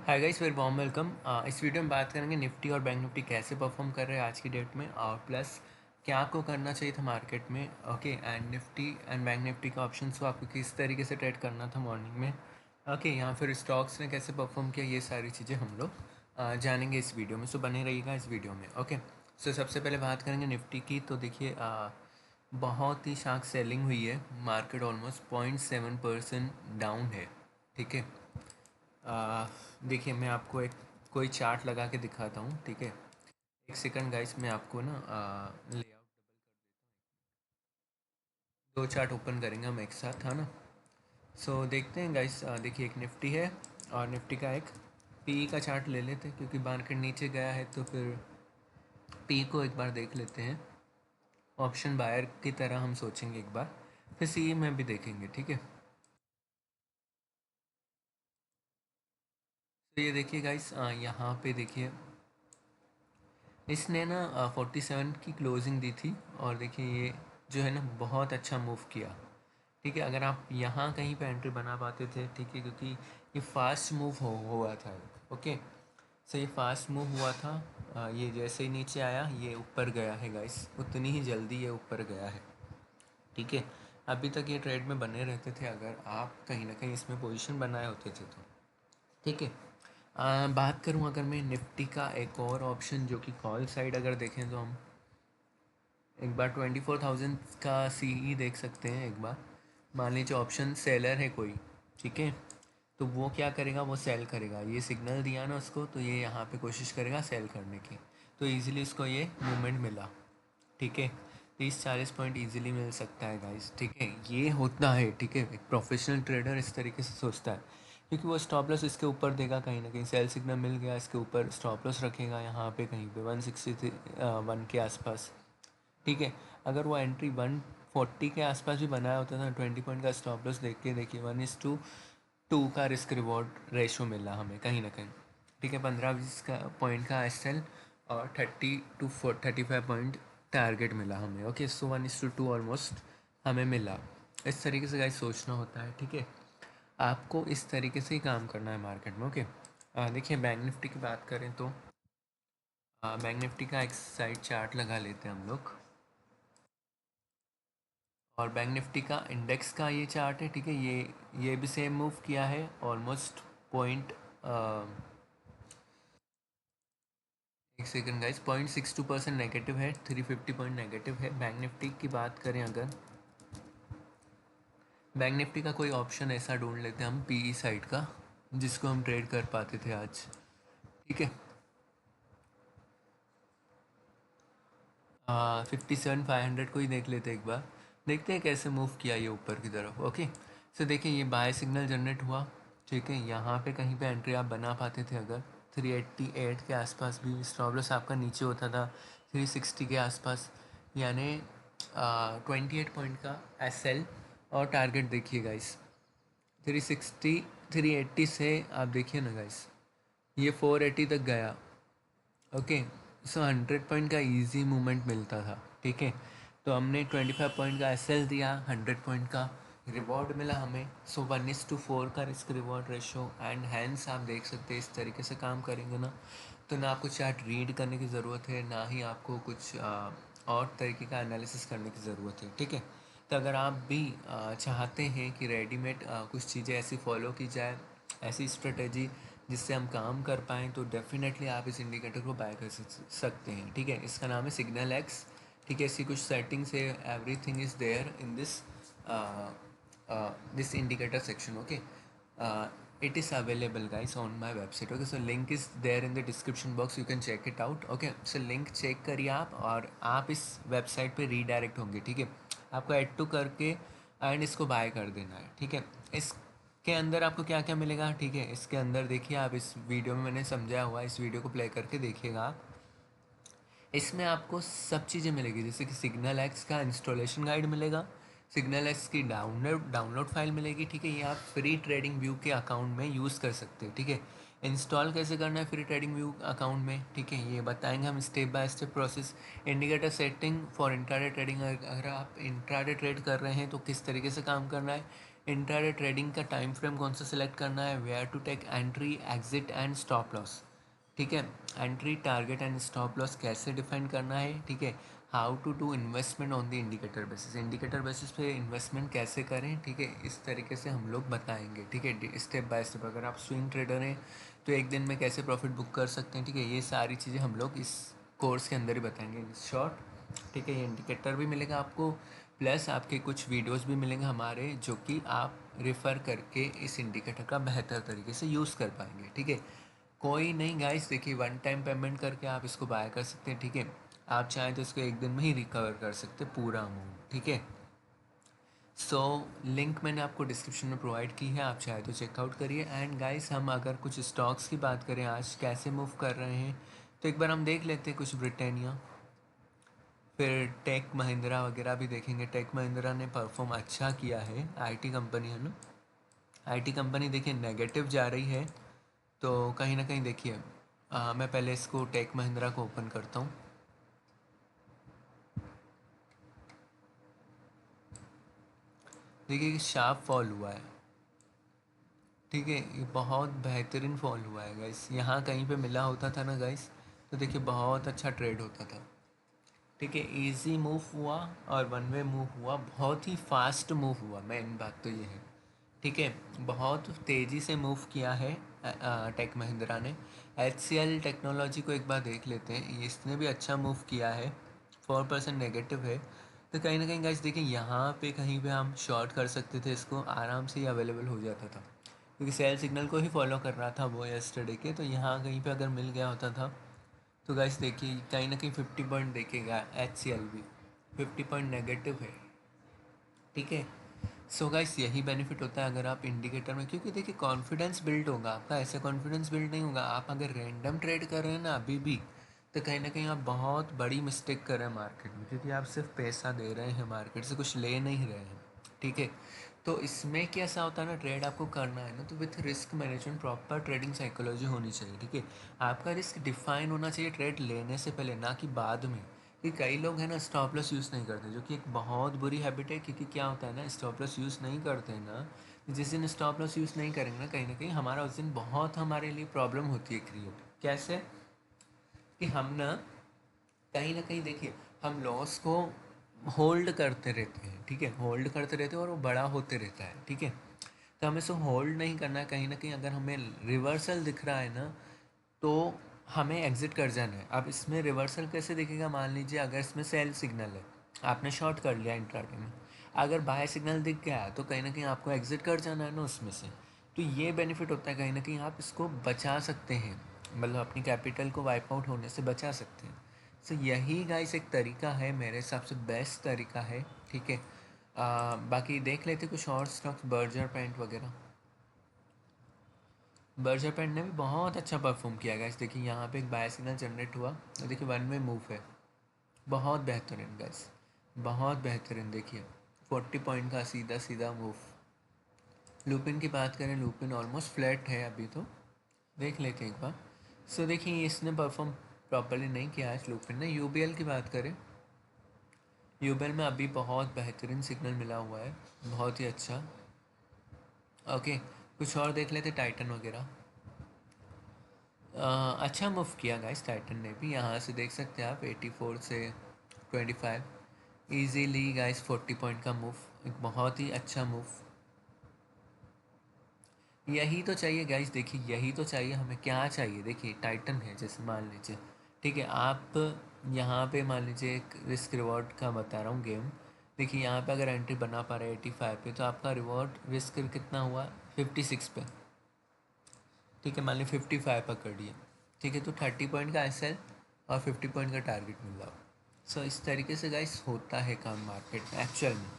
Hi guys, very warm welcome. इस video में बात करेंगे निफ्टी और बैंक निफ्टी कैसे परफॉर्म कर रहे हैं आज की डेट में, और प्लस क्या आपको करना चाहिए था मार्केट में। Okay, and Nifty and bank Nifty का ऑप्शन को आपको किस तरीके से ट्रेड करना था मॉर्निंग में। ओके, यहाँ फिर स्टॉक्स ने कैसे परफॉर्म किया, ये सारी चीज़ें हम लोग जानेंगे इस वीडियो में। सो बने रहिएगा इस वीडियो में। ओके, सो सबसे पहले बात करेंगे निफ्टी की। तो देखिए, बहुत ही शार्प सेलिंग हुई है। मार्केट ऑलमोस्ट 0.7% डाउन है। ठीक है, देखिए मैं आपको एक कोई चार्ट लगा के दिखाता हूँ। ठीक है, एक सेकंड गाइस, मैं आपको ना लेआउट दो चार्ट ओपन करेंगे हम एक साथ, है ना। सो देखते हैं गाइस। देखिए, एक निफ्टी है और निफ्टी का एक पी का चार्ट ले लेते हैं, क्योंकि मार्केट नीचे गया है तो फिर पी को एक बार देख लेते हैं। ऑप्शन बायर की तरह हम सोचेंगे एक बार, फिर सी में भी देखेंगे। ठीक है, तो ये देखिए गाइस, यहाँ पे देखिए इसने ना 47 की क्लोजिंग दी थी, और देखिए ये जो है ना बहुत अच्छा मूव किया। ठीक है, अगर आप यहाँ कहीं पे एंट्री बना पाते थे, ठीक है, क्योंकि ये फास्ट मूव हुआ था। ओके, सो ये फास्ट मूव हुआ था। ये जैसे ही नीचे आया ये ऊपर गया है गाइस, उतनी ही जल्दी ये ऊपर गया है। ठीक है, अभी तक ये ट्रेड में बने रहते थे अगर आप कहीं ना कहीं इसमें पोजीशन बनाए होते थे तो। ठीक है, बात करूं अगर मैं निफ्टी का एक और ऑप्शन जो कि कॉल साइड अगर देखें तो हम एक बार 24,000 का सी देख सकते हैं। एक बार मान लीजिए ऑप्शन सेलर है कोई, ठीक है, तो वो क्या करेगा, वो सेल करेगा। ये सिग्नल दिया ना उसको, तो ये यहाँ पे कोशिश करेगा सेल करने की, तो इजीली इसको ये मूवमेंट मिला। ठीक है, 30-40 पॉइंट इजीली मिल सकता है गाइस। ठीक है, ये होता है। ठीक है, एक प्रोफेशनल ट्रेडर इस तरीके से सोचता है, क्योंकि वो स्टॉप लॉस इसके ऊपर देगा। कहीं ना कहीं सेल सिग्नल मिल गया, इसके ऊपर स्टॉप लॉस रखेगा यहाँ पे कहीं पे 161 के आसपास। ठीक है, अगर वो एंट्री 140 के आसपास भी बनाया होता था, 20 पॉइंट का स्टॉप लॉस देख के देखिए 1:2 का रिस्क रिवॉर्ड रेशो मिला हमें कहीं ना कहीं। ठीक है, 15-20 का पॉइंट का एस और 30 to 35 पॉइंट टारगेट मिला हमें। ओके, सो 1:2 ऑलमोस्ट हमें मिला। इस तरीके से गाइस सोचना होता है। ठीक है, आपको इस तरीके से ही काम करना है मार्केट में। ओके, देखिए बैंक निफ्टी की बात करें तो बैंक निफ्टी का एक साइड चार्ट लगा लेते हैं हम लोग, और बैंक निफ्टी का इंडेक्स का ये चार्ट है। ठीक है, ये भी सेम मूव किया है ऑलमोस्ट पॉइंट, एक सेकंड गाइस, 0.62% नेगेटिव है, 350 पॉइंट नेगेटिव है। बैंक निफ्टी की बात करें अगर, बैंक निफ्टी का कोई ऑप्शन ऐसा ढूंढ लेते हैं हम पीई साइड का, जिसको हम ट्रेड कर पाते थे आज। ठीक है, 57,500 को ही देख लेते एक बार, देखते हैं कैसे मूव किया ये ऊपर की तरफ। ओके, सो देखिए ये बाय सिग्नल जनरेट हुआ। ठीक है, यहाँ पे कहीं पे एंट्री आप बना पाते थे अगर 388 के आसपास भी स्टॉप लॉस आपका नीचे होता था 360 के आसपास, यानी 28 पॉइंट का एस और टारगेट देखिए गाइस 360, 380 से आप देखिए ना गाइस, ये 480 तक गया। ओके, सो 100 पॉइंट का इजी मूवमेंट मिलता था। ठीक है, तो हमने 25 पॉइंट का एस दिया, 100 पॉइंट का रिवॉर्ड मिला हमें। सो 1:4 का risk reward ratio, and hence आप देख सकते हैं इस तरीके से काम करेंगे ना, तो ना आपको चार्ट रीड करने की ज़रूरत है, ना ही आपको कुछ और तरीके का एनालिसिस करने की ज़रूरत है। ठीक है, तो अगर आप भी चाहते हैं कि रेडीमेड कुछ चीज़ें ऐसी फॉलो की जाए, ऐसी स्ट्रेटेजी जिससे हम काम कर पाएँ, तो डेफिनेटली आप इस इंडिकेटर को बाय कर सकते हैं। ठीक है, इसका नाम है सिग्नल एक्स। ठीक है, इसकी कुछ सेटिंग्स है, everything is there in this indicator section. Okay, it is available guys on my website. Okay, so link is there in the description box, you can check it out. Okay, so link check करिए आप, और आप इस website पे redirect होंगे। ठीक है, आपको ऐड टू करके एंड इसको बाय कर देना है। ठीक है, इसके अंदर आपको क्या क्या मिलेगा। ठीक है, इसके अंदर देखिए, आप इस वीडियो में मैंने समझाया हुआ है, इस वीडियो को प्ले करके देखिएगा आप। इसमें आपको सब चीज़ें मिलेगी, जैसे कि सिग्नल एक्स का इंस्टॉलेशन गाइड मिलेगा, सिग्नल एक्स की डाउनलोड फाइल मिलेगी। ठीक है, ये आप फ्री ट्रेडिंग व्यू के अकाउंट में यूज़ कर सकते हैं। ठीक है, इंस्टॉल कैसे करना है फ्री ट्रेडिंग व्यू अकाउंट में, ठीक है, ये बताएंगे हम step by step process. Indicator setting for intraday trading, अगर आप इंट्राडे ट्रेड कर रहे हैं तो किस तरीके से काम करना है। इंट्राडे ट्रेडिंग का टाइम फ्रेम कौन सा सिलेक्ट करना है, where to take entry, exit and stop loss. ठीक है, entry, target and stop loss कैसे डिफाइन करना है। ठीक है, how to do investment on the indicator basis, indicator basis पे इन्वेस्टमेंट कैसे करें। ठीक है, इस तरीके से हम लोग बताएंगे। ठीक है, स्टेप बाय स्टेप। अगर आप स्विंग ट्रेडर हैं तो एक दिन में कैसे प्रॉफिट बुक कर सकते हैं। ठीक है, ये सारी चीज़ें हम लोग इस कोर्स के अंदर ही बताएंगे शॉर्ट। ठीक है, ये इंडिकेटर भी मिलेगा आपको, प्लस आपके कुछ वीडियोस भी मिलेंगे हमारे, जो कि आप रेफ़र करके इस इंडिकेटर का बेहतर तरीके से यूज़ कर पाएंगे। ठीक है, कोई नहीं गाइस, देखिए वन टाइम पेमेंट करके आप इसको बाय कर सकते हैं। ठीक है, आप चाहें तो इसको एक दिन में ही रिकवर कर सकते हैं पूरा अमाउंट। ठीक है, सो लिंक मैंने आपको डिस्क्रिप्शन में प्रोवाइड की है, आप चाहे तो चेकआउट करिए। एंड गाइस, हम अगर कुछ स्टॉक्स की बात करें आज कैसे मूव कर रहे हैं, तो एक बार हम देख लेते हैं कुछ ब्रिटानिया, फिर टेक महिंद्रा वगैरह भी देखेंगे। टेक महिंद्रा ने परफॉर्म अच्छा किया है, आईटी कंपनी है ना। आईटी कंपनी देखिए नेगेटिव जा रही है, तो कहीं ना कहीं देखिए मैं पहले इसको टेक महिंद्रा को ओपन करता हूँ। देखिए शार्प फॉल हुआ है। ठीक है, ये बहुत बेहतरीन फॉल हुआ है गाइस। यहाँ कहीं पे मिला होता था ना गाइस, तो देखिए बहुत अच्छा ट्रेड होता था। ठीक है, इजी मूव हुआ और वन वे मूव हुआ, बहुत ही फास्ट मूव हुआ, मेन बात तो ये है। ठीक है, बहुत तेज़ी से मूव किया है टेक महिंद्रा ने। HCL टेक्नोलॉजी को एक बार देख लेते हैं, इसने भी अच्छा मूव किया है, 4% नेगेटिव है। तो कहीं ना कहीं गाइस देखिए यहाँ पे कहीं पे हम शॉर्ट कर सकते थे, इसको आराम से ही अवेलेबल हो जाता था, क्योंकि सेल सिग्नल को ही फॉलो कर रहा था वो यस्टरडे के। तो यहाँ कहीं पे अगर मिल गया होता था तो गाइस देखिए कहीं ना कहीं 50 पॉइंट देखेगा। HCL भी 50 पॉइंट नेगेटिव है। ठीक है, सो गाइस यही बेनिफिट होता है अगर आप इंडिकेटर में, क्योंकि देखिए कॉन्फिडेंस बिल्ड होगा आपका, ऐसे कॉन्फिडेंस बिल्ड नहीं होगा। आप अगर रैंडम ट्रेड कर रहे हैं ना अभी भी, तो कहीं ना कहीं आप बहुत बड़ी मिस्टेक कर रहे हैं मार्केट में, क्योंकि आप सिर्फ पैसा दे रहे हैं मार्केट से, कुछ ले नहीं रहे हैं। ठीक है, तो इसमें कैसा होता है ना, ट्रेड आपको करना है ना तो with risk management, proper trading psychology होनी चाहिए। ठीक है, आपका रिस्क डिफाइन होना चाहिए ट्रेड लेने से पहले, ना कि बाद में। कि कई लोग हैं ना स्टॉप लॉस यूज़ नहीं करते, जो कि एक बहुत बुरी हैबिट है। क्योंकि क्या होता है ना, स्टॉप लॉस यूज़ नहीं करते हैं ना, जिस दिन स्टॉप लॉस यूज़ नहीं करेंगे ना कहीं हमारा उस दिन बहुत हमारे लिए प्रॉब्लम होती है क्रिएट। कैसे कि हम ना कहीं देखिए हम लॉस को होल्ड करते रहते हैं। ठीक है, होल्ड करते रहते हैं और वो बड़ा होते रहता है। ठीक है, तो हमें इसको होल्ड नहीं करना है। कहीं ना कहीं अगर हमें रिवर्सल दिख रहा है ना, तो हमें एग्ज़िट कर जाना है। अब इसमें रिवर्सल कैसे दिखेगा, मान लीजिए अगर इसमें सेल सिग्नल है, आपने शॉर्ट कर लिया इंट्राडे में, अगर बाय सिग्नल दिख गया तो कहीं ना कहीं आपको एग्ज़िट कर जाना है ना उसमें से। तो ये बेनिफिट होता है, कहीं ना कहीं आप इसको बचा सकते हैं, मतलब अपनी कैपिटल को वाइप आउट होने से बचा सकते हैं। सो यही गाइस एक तरीका है, मेरे हिसाब से बेस्ट तरीका है। ठीक है, बाकी देख लेते कुछ और स्टॉक्स, बर्जर पेंट वगैरह। बर्जर पेंट ने भी बहुत अच्छा परफॉर्म किया गया। देखिए यहाँ पे एक बाय सिग्नल जनरेट हुआ और देखिए वन वे मूव है, बहुत बेहतरीन गैस, बहुत बेहतरीन। देखिए 40 पॉइंट का सीधा सीधा मूव। लूपिन की बात करें, लूपिन ऑलमोस्ट फ्लैट है अभी, तो देख लेते हैं एक बार। सो देखिए इसने परफॉर्म प्रॉपरली नहीं किया आज लूपिन ने। यूबीएल की बात करें, यूबीएल में अभी बहुत बेहतरीन सिग्नल मिला हुआ है, बहुत ही अच्छा। ओके, कुछ और देख लेते, टाइटन वगैरह। अच्छा मूव किया गाइस टाइटन ने भी, यहाँ से देख सकते हैं आप 84 से 25 इजीली गाइस, 40 पॉइंट का मूव, एक बहुत ही अच्छा मूव। यही तो चाहिए गाइस, देखिए यही तो चाहिए हमें। क्या चाहिए, देखिए टाइटन है जैसे मान लीजिए। ठीक है, आप यहाँ पे मान लीजिए एक रिस्क रिवॉर्ड का बता रहा हूँ गेम। देखिए यहाँ पे अगर एंट्री बना पा रहे 85 पे, तो आपका रिवॉर्ड रिस्क कितना हुआ 56 पे। ठीक है, मान लीजिए 55 पकड़ लिया। ठीक है, तो 30 पॉइंट का एसएल और 50 पॉइंट का टारगेट मिल रहा। सो इस तरीके से गाइस होता है काम मार्केट में एक्चुअल में।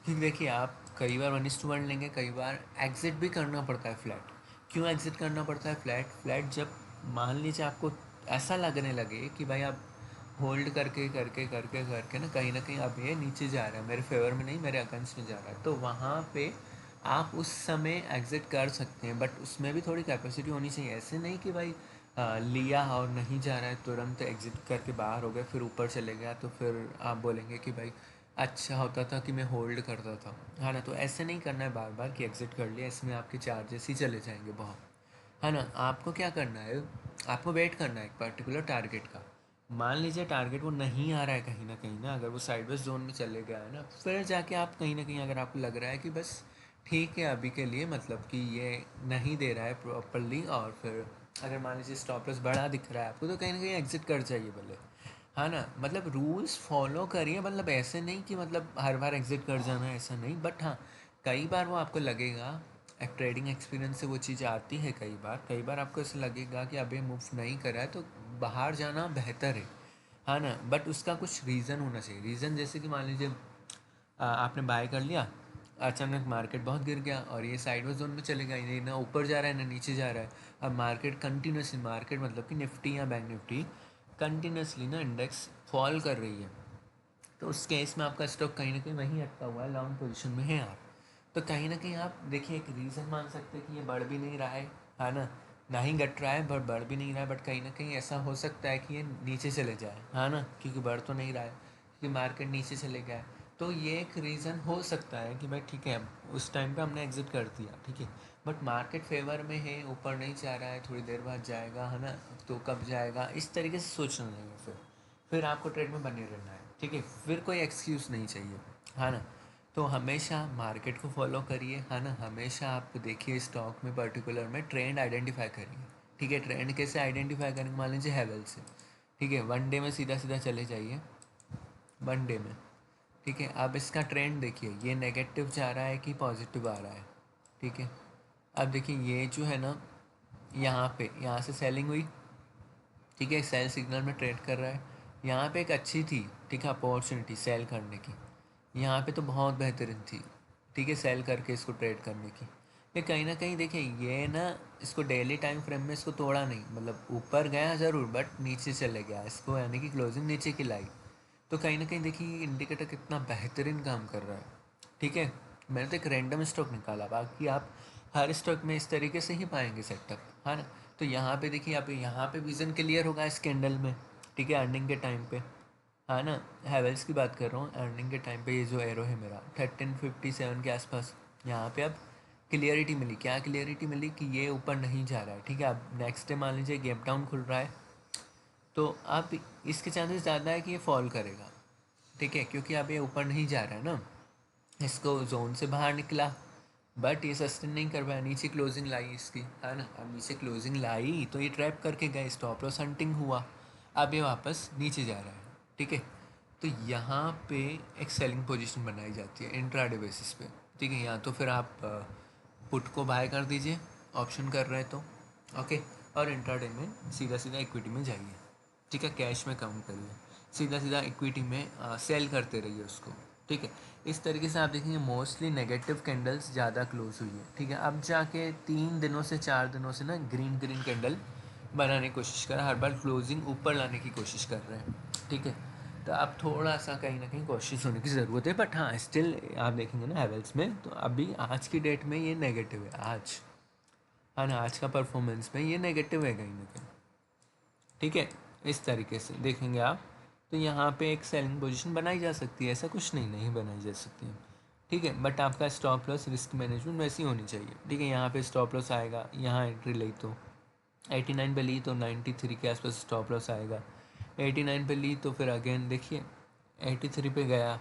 क्योंकि देखिए आप कई बार 1:1 लेंगे, कई बार एग्ज़िट भी करना पड़ता है फ्लैट। क्यों एग्ज़िट करना पड़ता है फ्लैट? फ्लैट जब मान लीजिए आपको ऐसा लगने लगे कि भाई आप होल्ड करके करके करके करके ना कहीं अब ये नीचे जा रहा है, मेरे फेवर में नहीं मेरे अगेंस्ट में जा रहा है, तो वहाँ पे आप उस समय एग्ज़िट कर सकते हैं। बट उसमें भी थोड़ी कैपेसिटी होनी चाहिए। ऐसे नहीं कि भाई लिया और नहीं जा रहा है तुरंत एग्ज़िट करके बाहर हो गए, फिर ऊपर चले गया, तो फिर आप बोलेंगे कि भाई अच्छा होता था कि मैं होल्ड करता था, है ना। तो ऐसे नहीं करना है बार बार कि एग्ज़िट कर लिया, इसमें आपके चार्जेस ही चले जाएंगे बहुत, है ना। आपको क्या करना है, आपको वेट करना है एक पर्टिकुलर टारगेट का। मान लीजिए टारगेट वो नहीं आ रहा है कहीं ना, अगर वो साइडवेज जोन में चले गया है ना, फिर जाके आप कहीं ना कहीं, अगर आपको लग रहा है कि बस ठीक है अभी के लिए, मतलब कि ये नहीं दे रहा है प्रॉपरली, और फिर अगर मान लीजिए स्टॉप लॉस बड़ा दिख रहा है आपको, तो कहीं ना कहीं एग्जिट कर जाइए भले, हाँ ना। मतलब रूल्स फॉलो करिए, मतलब ऐसे नहीं कि मतलब हर बार एग्जिट कर जाना है, ऐसा नहीं। बट हाँ, कई बार वो आपको लगेगा, एक ट्रेडिंग एक्सपीरियंस से वो चीज़ आती है, कई बार आपको ऐसा लगेगा कि अभी मूव नहीं करा है तो बाहर जाना बेहतर है, हाँ ना। बट उसका कुछ रीज़न होना चाहिए। रीज़न जैसे कि मान लीजिए आपने बाय कर लिया, अचानक मार्केट बहुत गिर गया और ये साइडवेज जोन में चले गया, ये ना ऊपर जा रहा है ना नीचे जा रहा है। अब मार्केट कंटिन्यूसली, मार्केट मतलब कि निफ्टी या बैंक निफ्टी कंटिन्यूसली ना इंडेक्स फॉल कर रही है, तो उस केस में आपका स्टॉक कहीं ना कहीं वहीं अटका हुआ है, लॉन्ग पोजीशन में है आप। तो कहीं ना कहीं आप देखिए, एक रीज़न मान सकते हैं कि ये बढ़ भी नहीं रहा है ना ही घट रहा है, बट बढ़ भी नहीं रहा है, बट कहीं ना कहीं ऐसा हो सकता है कि ये नीचे चले जाए, है ना, क्योंकि बढ़ तो नहीं रहा है, क्योंकि मार्केट नीचे चले गया है। तो ये एक रीज़न हो सकता है कि भाई ठीक है, उस टाइम पे हमने एग्जिट कर दिया, ठीक है। बट मार्केट फेवर में है, ऊपर नहीं जा रहा है, थोड़ी देर बाद जाएगा, है ना, तो कब जाएगा, इस तरीके से सोचना नहीं है। फिर आपको ट्रेड में बने रहना है, ठीक है। फिर कोई एक्सक्यूज़ नहीं चाहिए, है ना। तो हमेशा मार्केट को फॉलो करिए, है ना। हमेशा आप देखिए स्टॉक में पर्टिकुलर में ट्रेंड आइडेंटिफाई करिए, ठीक है। ट्रेंड कैसे आइडेंटिफाई करेंगे, मान लीजिए हैवेल से, ठीक है। वन डे में सीधा सीधा चले जाइए, वन डे में, ठीक है। अब इसका ट्रेंड देखिए, ये नेगेटिव जा रहा है कि पॉजिटिव आ रहा है, ठीक है। अब देखिए ये जो है ना, यहाँ से सेलिंग हुई, ठीक है, सेल सिग्नल में ट्रेड कर रहा है। यहाँ पे एक अच्छी थी, ठीक है, अपॉर्चुनिटी सेल करने की, यहाँ पे तो बहुत बेहतरीन थी, ठीक है, सेल करके इसको ट्रेड करने की। ये कहीं ना कहीं देखिए, ये ना इसको डेली टाइम फ्रेम में इसको तोड़ा नहीं, मतलब ऊपर गया ज़रूर बट नीचे चले गया, इसको यानी कि क्लोजिंग नीचे की लाई। तो कहीं ना कहीं देखिए इंडिकेटर कितना बेहतरीन काम कर रहा है, ठीक है। मैंने तो एक रैंडम स्टॉक निकाला, बाकी आप हर स्टॉक में इस तरीके से ही पाएंगे सेटअप, है ना। तो यहाँ पे देखिए, आप यहाँ पे विज़न क्लियर होगा इस कैंडल में, ठीक है, अर्निंग के टाइम पे, है ना। हैवेल्स की बात कर रहा हूँ, अर्निंग के टाइम पे ये जो एरो है मेरा 1357 के आसपास, यहाँ पे अब क्लियरिटी मिली, क्या क्लियरिटी मिली कि ये ऊपर नहीं जा रहा है, ठीक है। अब नेक्स्ट डे मान लीजिए गैप डाउन खुल रहा है, तो आप इसके चांसेस ज़्यादा है कि ये फॉल करेगा, ठीक है, क्योंकि अब ये ऊपर नहीं जा रहा है ना, इसको जोन से बाहर निकला, बट ये सस्टेन नहीं कर पाया, नीचे क्लोजिंग लाई इसकी, है ना। अब नीचे क्लोजिंग लाई तो ये ट्रैप करके गए, स्टॉप लॉस हंटिंग हुआ, अब ये वापस नीचे जा रहा है, ठीक है। तो यहाँ पे एक सेलिंग पोजीशन बनाई जाती है इंट्राडे बेसिस पे, ठीक है। या तो फिर आप पुट को बाय कर दीजिए, ऑप्शन कर रहे हैं तो, ओके। और इंट्राडे में सीधा सीधा इक्विटी में जाइए, ठीक है, कैश में काउंट करिए, सीधा सीधा इक्विटी में सेल करते रहिए उसको, ठीक है। इस तरीके से आप देखेंगे मोस्टली नेगेटिव कैंडल्स ज़्यादा क्लोज हुई है, ठीक है। अब जाके 3 दिनों से 4 दिनों से ना ग्रीन ग्रीन कैंडल बनाने की कोशिश कर रहे हैं, हर बार क्लोजिंग ऊपर लाने की कोशिश कर रहे हैं, ठीक है। तो अब थोड़ा सा कहीं ना कहीं कोशिश होने की ज़रूरत है, बट हाँ स्टिल आप देखेंगे ना हैवेल्स में, तो अभी आज की डेट में ये नेगेटिव है, आज, हाँ ना, आज का परफॉर्मेंस में ये नेगेटिव है कहीं ना कहीं, ठीक है। इस तरीके से देखेंगे आप, तो यहाँ पे एक सेलिंग पोजीशन बनाई जा सकती है, ऐसा कुछ नहीं बनाई जा सकती है, ठीक है। बट आपका स्टॉप लॉस रिस्क मैनेजमेंट वैसी होनी चाहिए, ठीक है। यहाँ पे स्टॉप लॉस आएगा, यहाँ एंट्री ली तो 89 पे ली तो 93 के आसपास स्टॉप लॉस आएगा, 89 पे ली तो फिर अगेन देखिए 83 पे गया,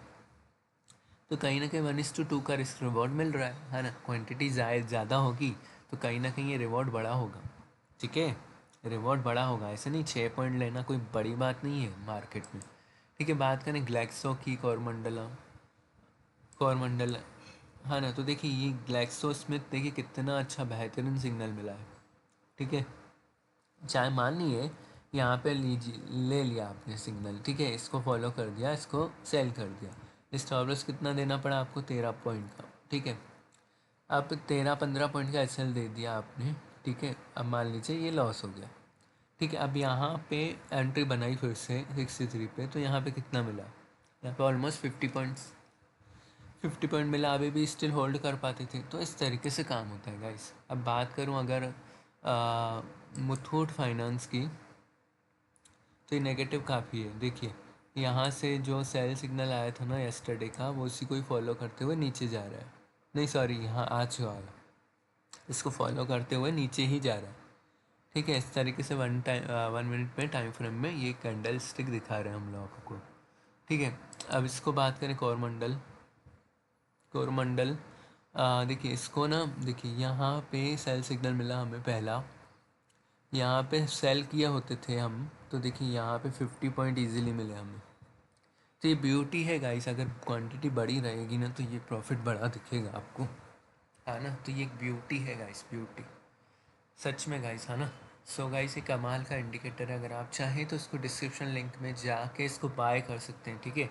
तो कहीं ना कहीं 1:2 का रिस्क रिवॉर्ड मिल रहा है ना। क्वांटिटी ज़्यादा होगी तो कहीं ना कहीं ये रिवॉर्ड बड़ा होगा, ठीक है। रिवॉर्ड बड़ा होगा, ऐसे नहीं 6 पॉइंट लेना कोई बड़ी बात नहीं है मार्केट में, ठीक है। बात करें ग्लैक्सो की, कोरमंडल, हाँ ना, तो देखिए ये ग्लैक्सो स्मिथ देखिए कितना अच्छा बेहतरीन सिग्नल मिला है, ठीक है। चाहे मान लिए यहाँ पे लीजिए, ले लिया आपने सिग्नल, ठीक है, इसको फॉलो कर दिया, इसको सेल कर दिया, स्टॉप लॉस कितना देना पड़ा आपको, 13 पॉइंट का, ठीक है। अब 13-15 पॉइंट का एसएल दे दिया आपने, ठीक है। अब मान लीजिए ये लॉस हो गया, ठीक है। अब यहाँ पे एंट्री बनाई फिर से 63 पे, तो यहाँ पे कितना मिला, यहाँ पे ऑलमोस्ट 50 पॉइंट्स, 50 पॉइंट मिला, अभी भी स्टिल होल्ड कर पाते थे। तो इस तरीके से काम होता है गाइस। अब बात करूँ अगर मुथूट फाइनेंस की, तो ये नेगेटिव काफ़ी है, देखिए यहाँ से जो सेल सिग्नल आया था ना यस्टरडे का, वो उसी को ही फॉलो करते हुए नीचे जा रहा है। नहीं सॉरी, यहाँ आ चुका है, इसको फॉलो करते हुए नीचे ही जा रहा है। ठीक है, इस तरीके से 1 मिनट में टाइम फ्रेम में ये कैंडल स्टिक दिखा रहे हैं हम लोगों को। ठीक है, अब इसको बात करें कोरमंडल। कोरमंडल देखिए इसको ना, देखिए यहाँ पे सेल सिग्नल मिला हमें पहला, यहाँ पे सेल किया होते थे हम, तो देखिए यहाँ पे 50 पॉइंट इजीली मिले हमें। तो ये ब्यूटी है गाइस, अगर क्वांटिटी बड़ी रहेगी ना तो ये प्रॉफिट बड़ा दिखेगा आपको, है ना। तो ये एक ब्यूटी है गाइस, ब्यूटी सच में गाइस, है ना। सो गाइस ये कमाल का इंडिकेटर है, अगर आप चाहें तो इसको डिस्क्रिप्शन लिंक में जाके इसको बाय कर सकते हैं। ठीक है,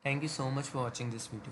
thank you so much for watching this video.